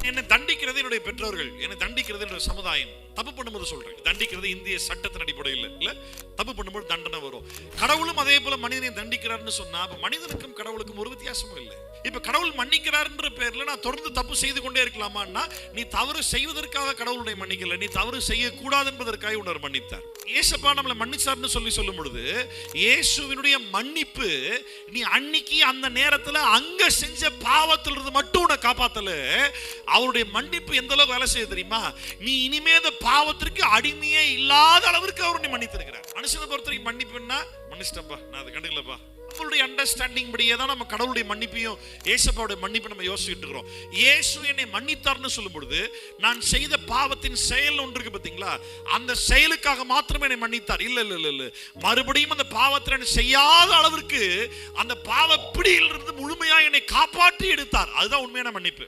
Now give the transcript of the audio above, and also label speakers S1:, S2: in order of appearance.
S1: என்னை தண்டிக்கிறது என்னுடைய பெற்றோர்கள், என்னை தண்டிக்கிறது என்னுடைய சமுதாயம். தப்பு பண்ணும்போது சொல்றேன், தண்டிக்கிறது இந்திய சட்டத்தின் அடிப்படையில் இல்ல, தப்பு பண்ணும்போது தண்டனை வரும். கடவுளும் அதே போல மனிதனை தண்டிக்கிறார்னு சொன்னா அப்ப மனிதனுக்கும் கடவுளுக்கும் ஒரு வித்தியாசமும் இல்லை. இப்ப கடவுள் மன்னிக்கிறார்ன்ற பேர்ல நான் தொடர்ந்து தப்பு செய்து கொண்டே இருக்கலாமான்னா, நீ தவறு செய்வதற்காக கடவுளுடைய மன்னிக்கல, நீ தவறு செய்யக்கூடாது என்பதற்காக உணர் மன்னித்தார். இயேசுப்பா நம்மளை மன்னிச்சார்னு சொல்லும் பொழுது இயேசுவினுடைய மன்னிப்பு நீ அன்னைக்கு அந்த நேரத்துல அங்க செஞ்ச பாவத்திலிருந்து மட்டும் உன்னை காப்பாத்தல. அவருடைய மன்னிப்பு எந்த அளவுக்கு வேலை செய்ய தெரியுமா? நீ இனிமே அந்த பாவத்திற்கு அடிமையே இல்லாத அளவிற்கு அவர் நீ மன்னித்திருக்கிறார். மனுஷனை பொறுத்தவரைக்கும் மன்னிப்புன்னா மன்னிச்சிட்டப்பா, நான் அதை கண்டுக்கலப்பா. நம்மளுடைய அண்டர்ஸ்டாண்டிங் படியே தான் நம்ம கடவுளுடைய மன்னிப்பையும் இயேசுவோட மன்னிப்பு நம்ம யோசிச்சுட்டு இருக்கிறோம். இயேசு என்னை மன்னித்தார்னு சொல்லும் பொழுது நான் செய்த பாவத்தின் செயல் ஒன்று இருக்கு பார்த்தீங்களா, அந்த செயலுக்காக மாத்திரமே என்னை மன்னித்தார். இல்ல இல்ல இல்ல இல்ல, மறுபடியும் அந்த பாவத்தை செய்யாத அளவிற்கு அந்த பாவ பிடியிலிருந்து முழுமையா என்னை காப்பாற்றி எடுத்தார். அதுதான் உண்மையான மன்னிப்பு.